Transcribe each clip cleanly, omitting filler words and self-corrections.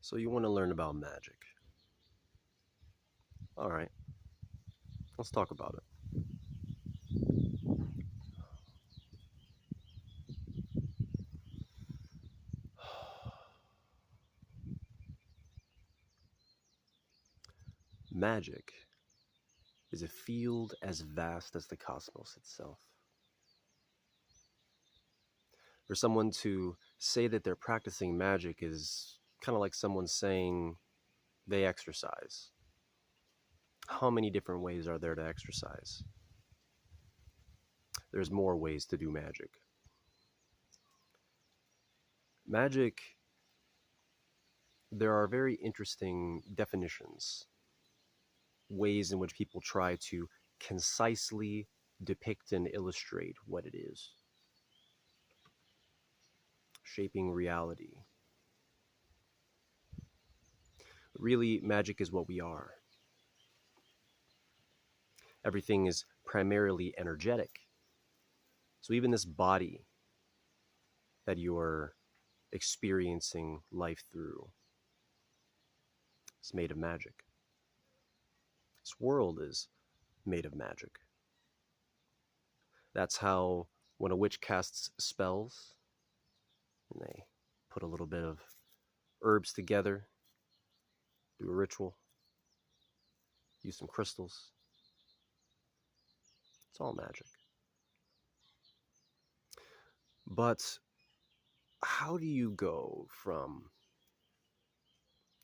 So you want to learn about magic. All right, let's talk about it. Magic is a field as vast as the cosmos itself. For someone to say that they're practicing magic is kind of like someone saying they exercise. How many different ways are there to exercise? There's more ways to do magic. Magic, there are very interesting definitions, ways in which people try to concisely depict and illustrate what it is. Shaping reality. Really, magic is what we are. Everything is primarily energetic. So even this body that you're experiencing life through is made of magic. This world is made of magic. That's how when a witch casts spells and they put a little bit of herbs together, do a ritual, use some crystals, it's all magic. But how do you go from,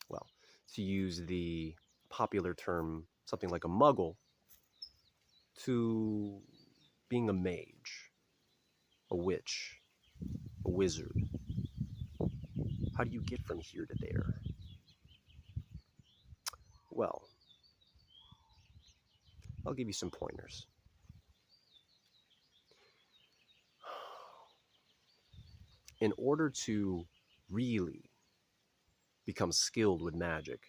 well, to use the popular term, something like a muggle, to being a mage, a witch, a wizard? How do you get from here to there? Well, I'll give you some pointers. In order to really become skilled with magic,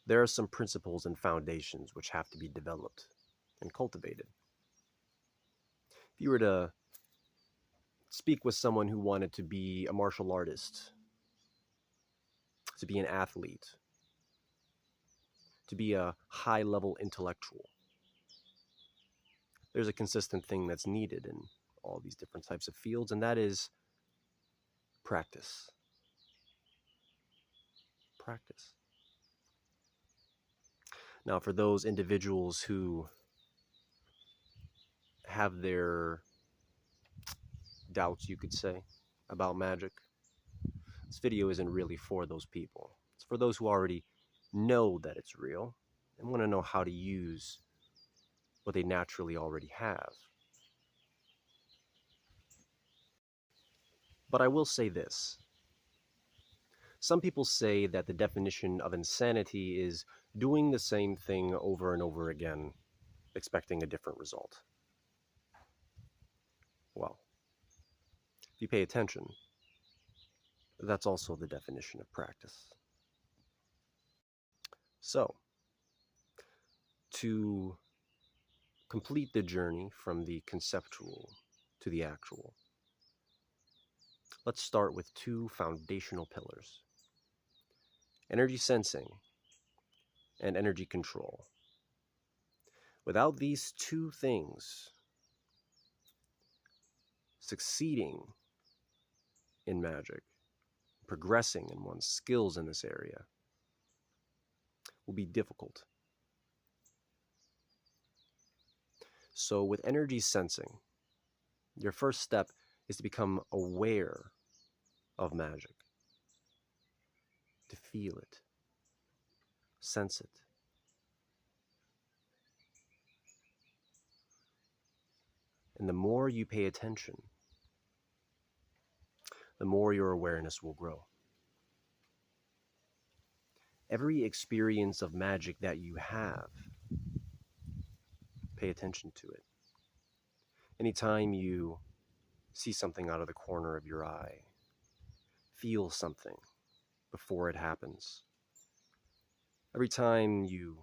there are some principles and foundations which have to be developed and cultivated. If you were to speak with someone who wanted to be a martial artist, to be an athlete, to be a high-level intellectual, there's a consistent thing that's needed in all these different types of fields, and that is practice. Practice. Now, for those individuals who have their doubts, you could say, about magic, this video isn't really for those people. It's for those who already know that it's real and want to know how to use what they naturally already have. But I will say this. Some people say that the definition of insanity is doing the same thing over and over again, expecting a different result. Well, if you pay attention, that's also the definition of practice. So, to complete the journey from the conceptual to the actual, let's start with two foundational pillars: energy sensing and energy control. Without these two things, succeeding in magic, progressing in one's skills in this area, will be difficult. So with energy sensing, your first step is to become aware of magic, to feel it, sense it. And the more you pay attention, the more your awareness will grow. Every experience of magic that you have, pay attention to it. Anytime you see something out of the corner of your eye, feel something before it happens. Every time you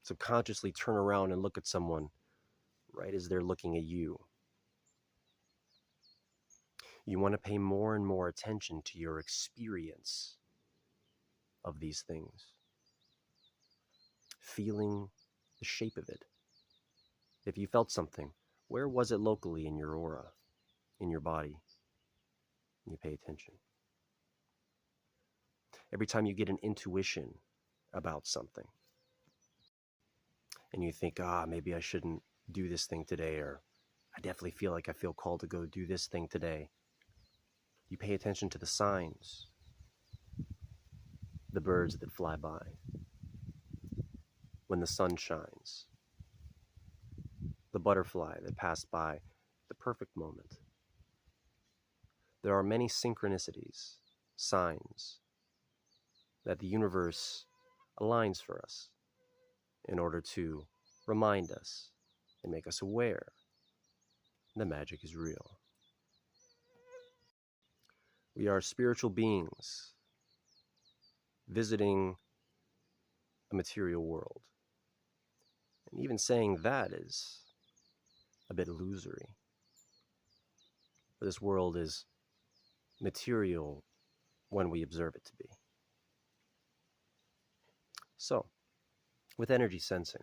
subconsciously turn around and look at someone right as they're looking at you, You want to pay more and more attention to your experience of these things, feeling the shape of it. If you felt something, where was it locally in your aura, in your body? You pay attention. Every time you get an intuition about something, and you think, maybe I shouldn't do this thing today, or I definitely feel like I feel called to go do this thing today, you pay attention to the signs, the birds that fly by, when the sun shines, the butterfly that passed by, the perfect moment. There are many synchronicities, signs, that the universe aligns for us in order to remind us and make us aware the magic is real. We are spiritual beings visiting a material world. And even saying that is a bit illusory. This world is material when we observe it to be. So, with energy sensing,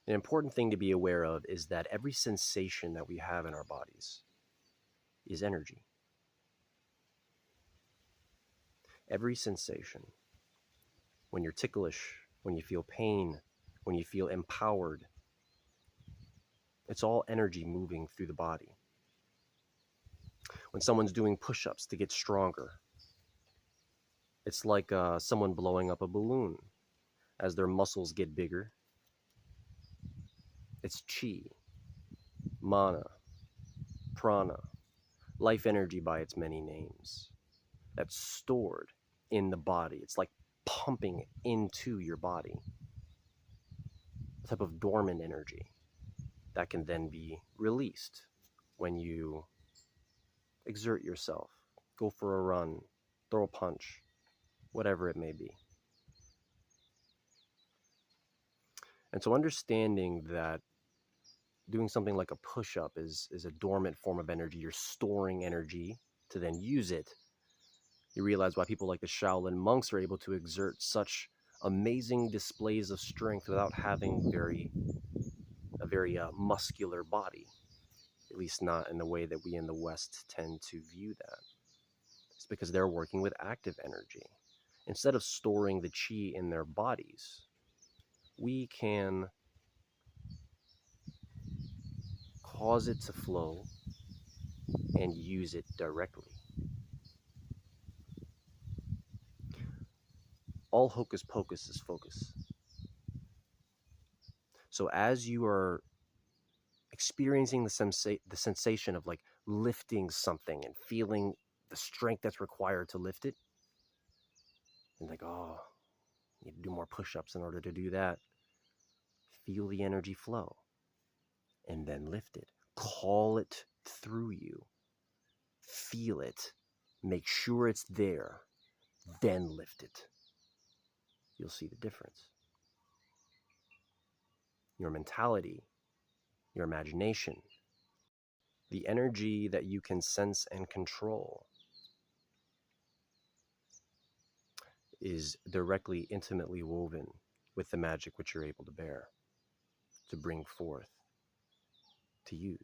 an important thing to be aware of is that every sensation that we have in our bodies is energy. Every sensation, when you're ticklish, when you feel pain, when you feel empowered, it's all energy moving through the body. When someone's doing push-ups to get stronger, it's like someone blowing up a balloon. As their muscles get bigger, it's chi, mana, prana, life energy by its many names, that's stored in the body. It's like pumping into your body, a type of dormant energy that can then be released when you exert yourself, go for a run, throw a punch, whatever it may be. And so understanding that doing something like a push-up is a dormant form of energy, you're storing energy to then use it, you realize why people like the Shaolin monks are able to exert such amazing displays of strength without having a very muscular body, at least not in the way that we in the West tend to view that. It's because they're working with active energy. Instead of storing the chi in their bodies, we can cause it to flow and use it directly. All hocus pocus is focus. So as you are experiencing the sensation of like lifting something and feeling the strength that's required to lift it, and like, I need to do more push-ups in order to do that, feel the energy flow and then lift it. Call it through you. Feel it. Make sure it's there. Then lift it. You'll see the difference. Your mentality, your imagination, the energy that you can sense and control is directly, intimately woven with the magic which you're able to bear, to bring forth, to use.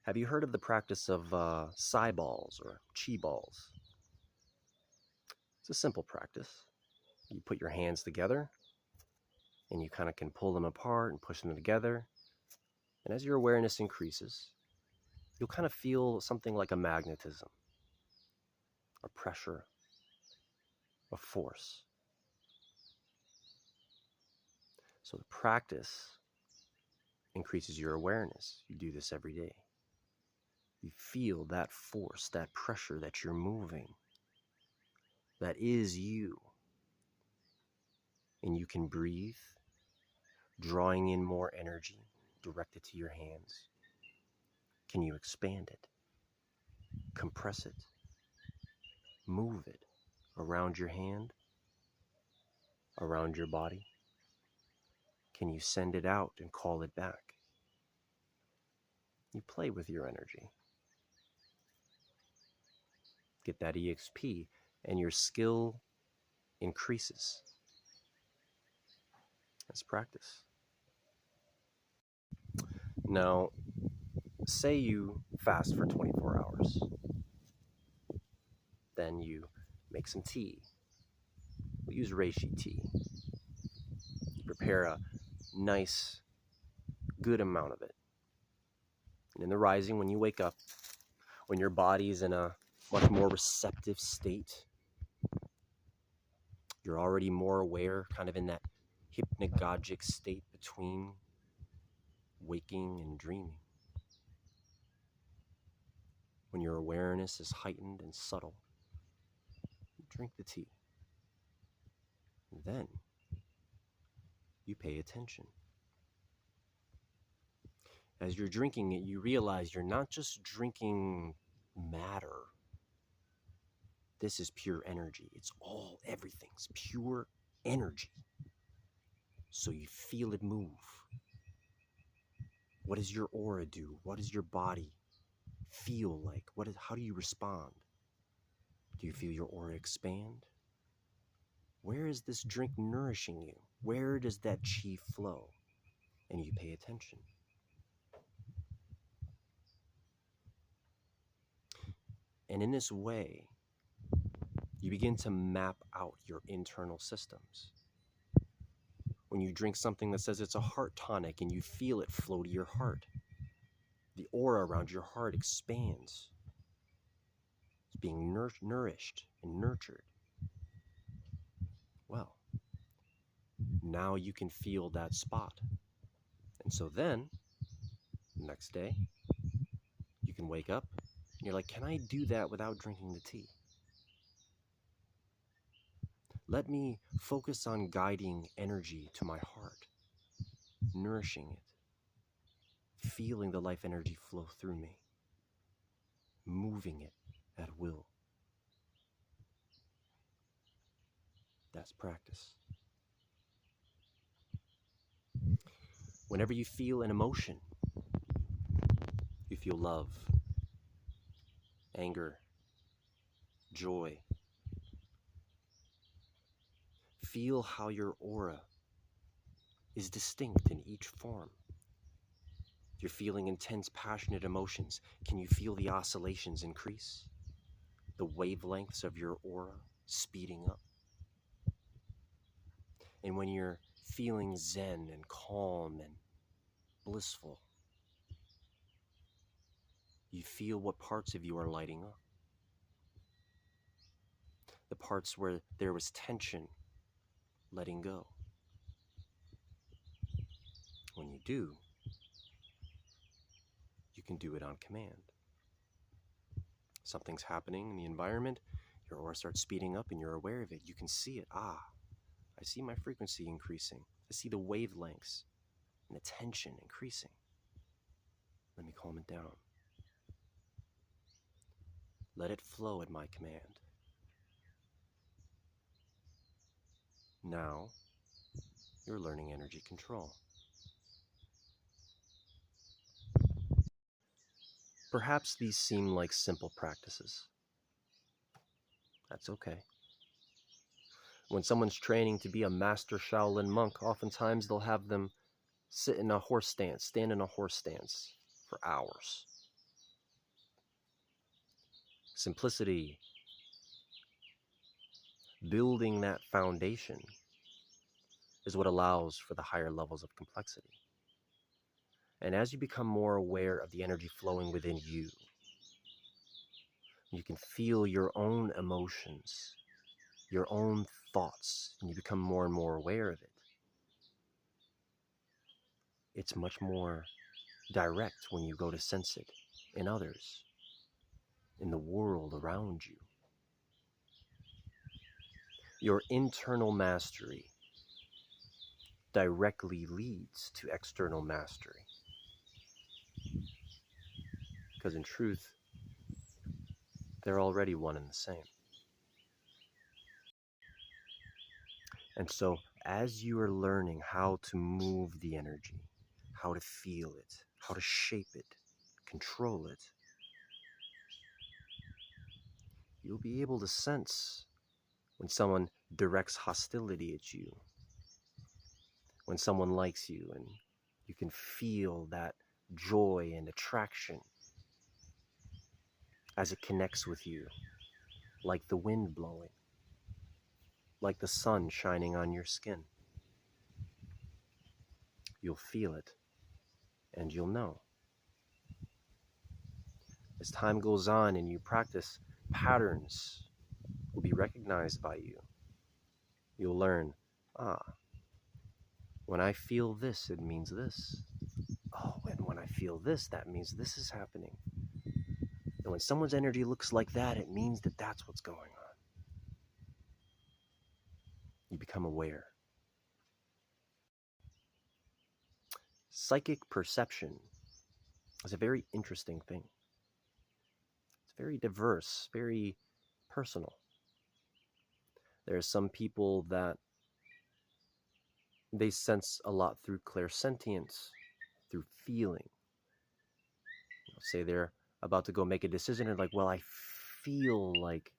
Have you heard of the practice of Psi balls or Chi balls? It's a simple practice. You put your hands together and you kind of can pull them apart and push them together. And as your awareness increases, you'll kind of feel something like a magnetism, a pressure, a force. So the practice increases your awareness. You do this every day. You feel that force, that pressure that you're moving. That is you. And you can breathe, drawing in more energy directed to your hands. Can you expand it? Compress it? Move it around your hand? Around your body? Can you send it out and call it back? You play with your energy. Get that EXP, and your skill increases. That's practice. Now, say you fast for 24 hours. Then you make some tea. We use reishi tea. You prepare a nice, good amount of it. And in the rising, when you wake up, when your body's in a much more receptive state, you're already more aware, kind of in that hypnagogic state between waking and dreaming. When your awareness is heightened and subtle, you drink the tea. And then you pay attention. As you're drinking it, you realize you're not just drinking matter. This is pure energy. It's all, everything's pure energy. So you feel it move. What does your aura do? What does your body feel like? How do you respond? Do you feel your aura expand? Where is this drink nourishing you? Where does that chi flow? And you pay attention. And in this way, you begin to map out your internal systems. When you drink something that says it's a heart tonic and you feel it flow to your heart, the aura around your heart expands. It's being nourished and nurtured. Well, now you can feel that spot. And so then, next day, you can wake up and you're like, can I do that without drinking the tea? Let me focus on guiding energy to my heart, nourishing it, feeling the life energy flow through me, moving it at will. That's practice. Whenever you feel an emotion, you feel love, anger, joy, feel how your aura is distinct in each form. If you're feeling intense, passionate emotions, can you feel the oscillations increase? The wavelengths of your aura speeding up? And when you're feeling zen and calm and blissful, you feel what parts of you are lighting up. The parts where there was tension, letting go. When you do, you can do it on command. Something's happening in the environment, your aura starts speeding up and you're aware of it. You can see it. I see my frequency increasing. I see the wavelengths and the tension increasing. Let me calm it down. Let it flow at my command. Now, you're learning energy control. Perhaps these seem like simple practices. That's okay. When someone's training to be a master Shaolin monk, oftentimes they'll have them sit in a horse stance, stand in a horse stance for hours. Simplicity, building that foundation, is what allows for the higher levels of complexity. And as you become more aware of the energy flowing within you, you can feel your own emotions, your own thoughts, and you become more and more aware of it. It's much more direct when you go to sense it in others, in the world around you. Your internal mastery directly leads to external mastery. Because in truth, they're already one and the same. And so, as you are learning how to move the energy, how to feel it, how to shape it, control it. You'll be able to sense when someone directs hostility at you, when someone likes you, and you can feel that joy and attraction as it connects with you, like the wind blowing, like the sun shining on your skin. You'll feel it, and you'll know. As time goes on and you practice, patterns will be recognized by you. You'll learn, when I feel this, it means this. Oh, and when I feel this, that means this is happening. And when someone's energy looks like that, it means that that's what's going on. You become aware. Psychic perception is a very interesting thing. It's very diverse, very personal. There are some people that they sense a lot through clairsentience, through feeling. Say they're about to go make a decision and like, well, I feel like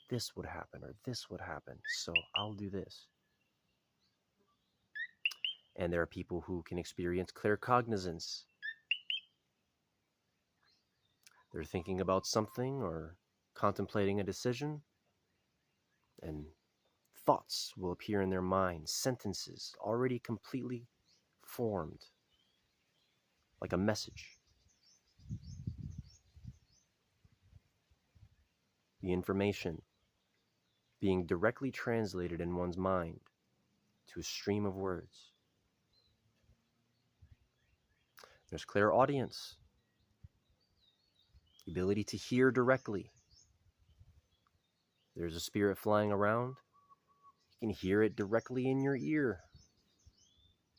this would happen or this would happen, so I'll do this. And there are people who can experience claircognizance. They're thinking about something or contemplating a decision, and thoughts will appear in their mind, sentences already completely formed, like a message. The information being directly translated in one's mind to a stream of words. There's clairaudience, the ability to hear directly. There's a spirit flying around. You can hear it directly in your ear,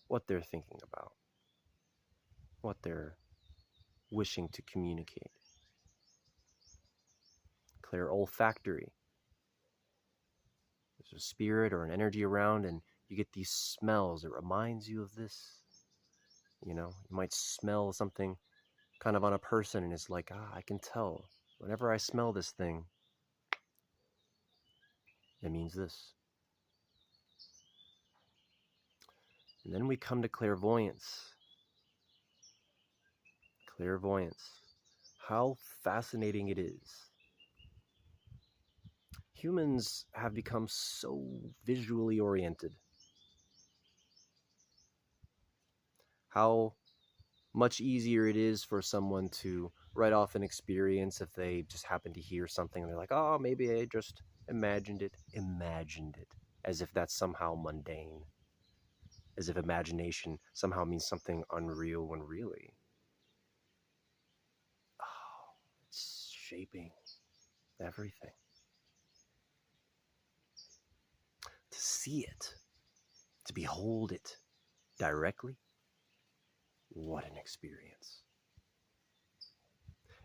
what they're thinking about, what they're wishing to communicate. Clairolfactory. There's a spirit or an energy around and you get these smells. It reminds you of this. You know, you might smell something kind of on a person and it's like, I can tell. Whenever I smell this thing, it means this. And then we come to clairvoyance. Clairvoyance. How fascinating it is. Humans have become so visually oriented. How much easier it is for someone to write off an experience if they just happen to hear something and they're like, oh, maybe I just imagined it, as if that's somehow mundane, as if imagination somehow means something unreal when really, it's shaping everything. To see it, to behold it directly, what an experience.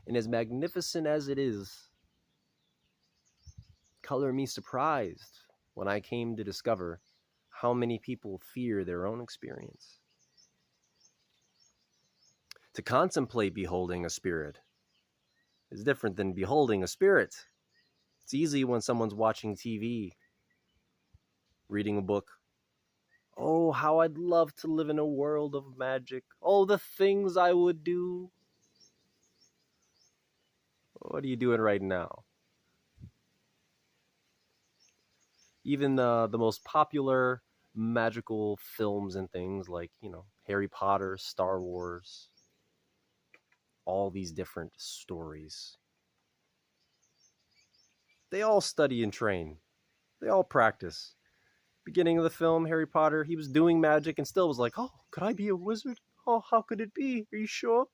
And as magnificent as it is, color me surprised when I came to discover how many people fear their own experience. To contemplate beholding a spirit is different than beholding a spirit. It's easy when someone's watching TV, reading a book. Oh, how I'd love to live in a world of magic. Oh, the things I would do. What are you doing right now? Even the most popular magical films and things like, Harry Potter, Star Wars, all these different stories. They all study and train. They all practice. Beginning of the film, Harry Potter, he was doing magic and still was like, oh, could I be a wizard? Oh, how could it be? Are you sure?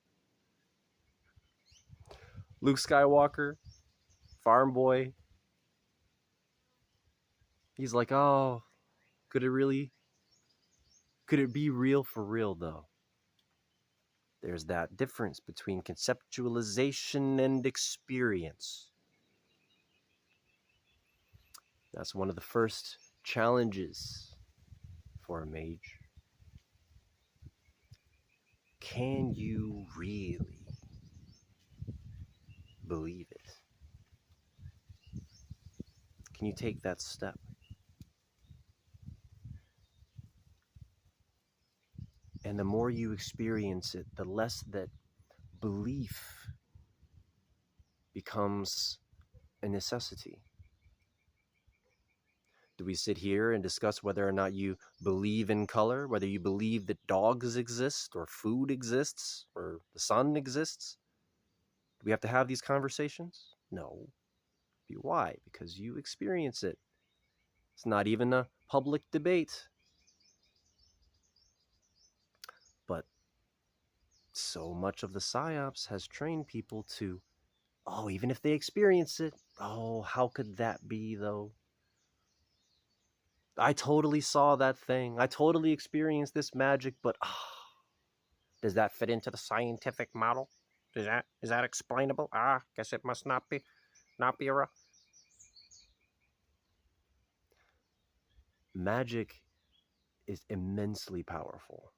Luke Skywalker, farm boy. He's like, oh, could it be real for real though? There's that difference between conceptualization and experience. That's one of the first challenges for a mage. Can you really Can you take that step? And the more you experience it, the less that belief becomes a necessity. Do we sit here and discuss whether or not you believe in color, whether you believe that dogs exist, or food exists, or the sun exists? Do we have to have these conversations? No. Why? Because you experience it. It's not even a public debate. But so much of the PSYOPs has trained people to, oh, even if they experience it, oh, how could that be though? I totally saw that thing. I totally experienced this magic, but does that fit into the scientific model? Is that explainable? Guess it must not be a magic is immensely powerful.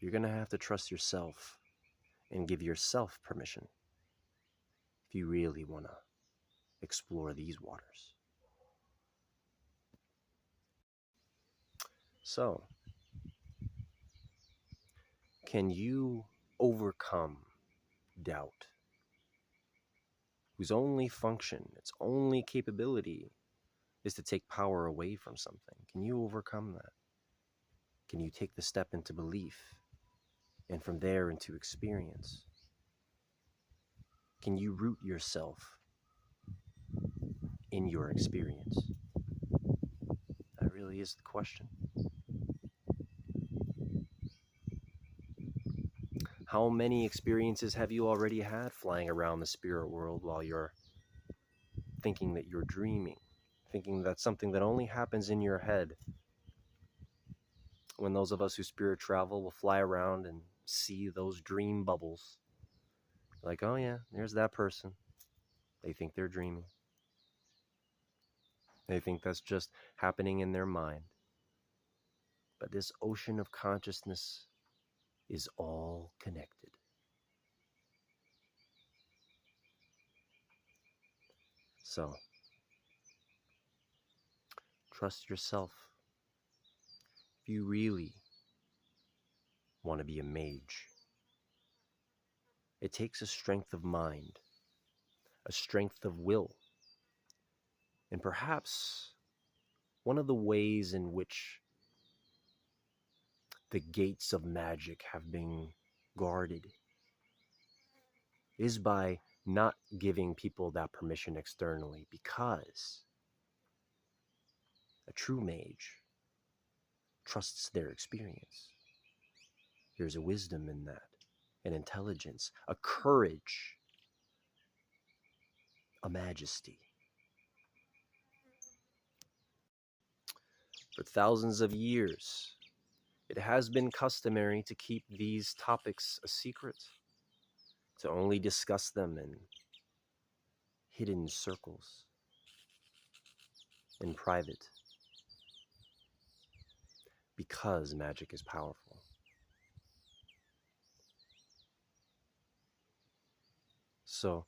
You're going to have to trust yourself and give yourself permission if you really want to explore these waters. So, can you overcome doubt, whose only function, its only capability, is to take power away from something? Can you overcome that? Can you take the step into belief, and from there into experience? Can you root yourself in your experience? That really is the question. How many experiences have you already had flying around the spirit world while you're thinking that you're dreaming, thinking that's something that only happens in your head? When those of us who spirit travel will fly around and see those dream bubbles, like, oh yeah, there's that person. They think they're dreaming. They think that's just happening in their mind. But this ocean of consciousness is all connected. So, trust yourself. If you really want to be a mage, it takes a strength of mind, a strength of will, and perhaps one of the ways in which the gates of magic have been guarded is by not giving people that permission externally, because a true mage trusts their experience. There's a wisdom in that, an intelligence, a courage, a majesty. For thousands of years, it has been customary to keep these topics a secret, to only discuss them in hidden circles, in private, because magic is powerful. So,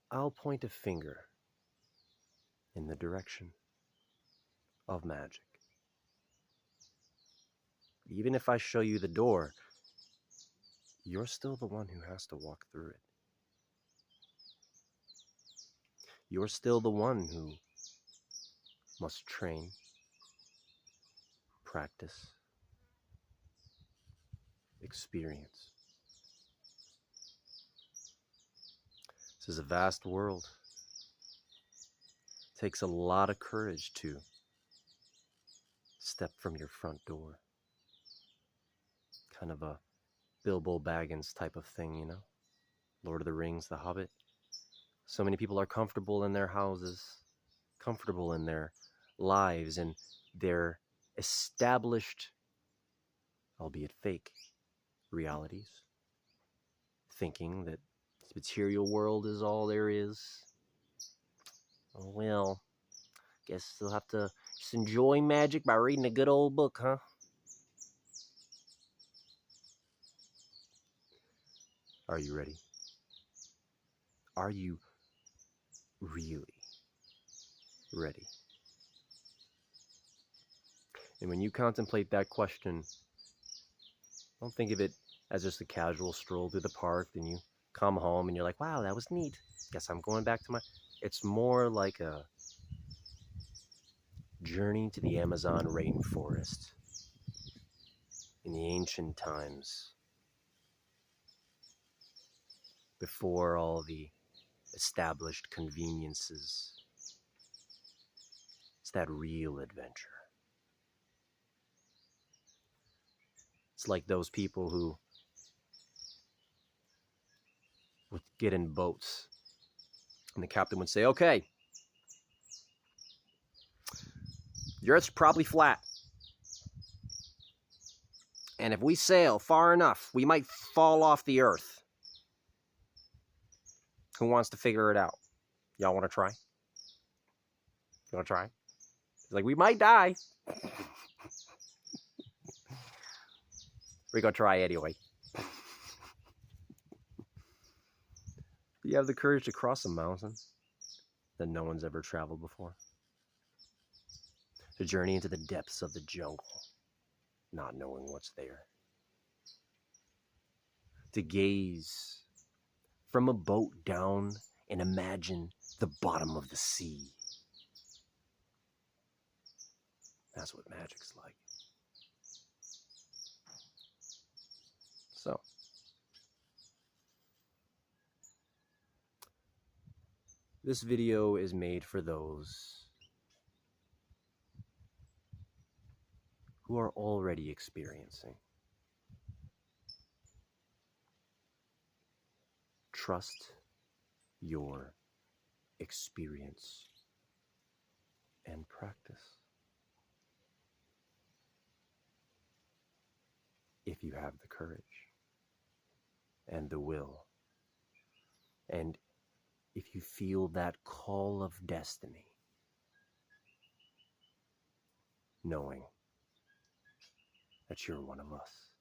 I'll point a finger in the direction of magic. Even if I show you the door, you're still the one who has to walk through it. You're still the one who must train, practice, experience. This is a vast world. It takes a lot of courage to step from your front door. Kind of a Bilbo Baggins type of thing, you know? Lord of the Rings, The Hobbit. So many people are comfortable in their houses, comfortable in their lives, and their established, albeit fake, realities, thinking that this material world is all there is. Oh well, guess they'll have to just enjoy magic by reading a good old book, huh? Are you ready? Are you really ready? And when you contemplate that question, don't think of it as just a casual stroll through the park. Then you come home and you're like, wow, that was neat. Guess I'm going back to my... It's more like a journey to the Amazon rainforest in the ancient times, before all the established conveniences. It's that real adventure. It's like those people who would get in boats and the captain would say, okay, the Earth's probably flat. And if we sail far enough, we might fall off the Earth. Who wants to figure it out? Y'all want to try? You want to try? He's like, we might die. We're going to try anyway. You have the courage to cross a mountain that no one's ever traveled before. To journey into the depths of the jungle, not knowing what's there. To gaze from a boat down and imagine the bottom of the sea. That's what magic's like. So, this video is made for those who are already experiencing. Trust your experience and practice. If you have the courage and the will, and if you feel that call of destiny, knowing that you're one of us.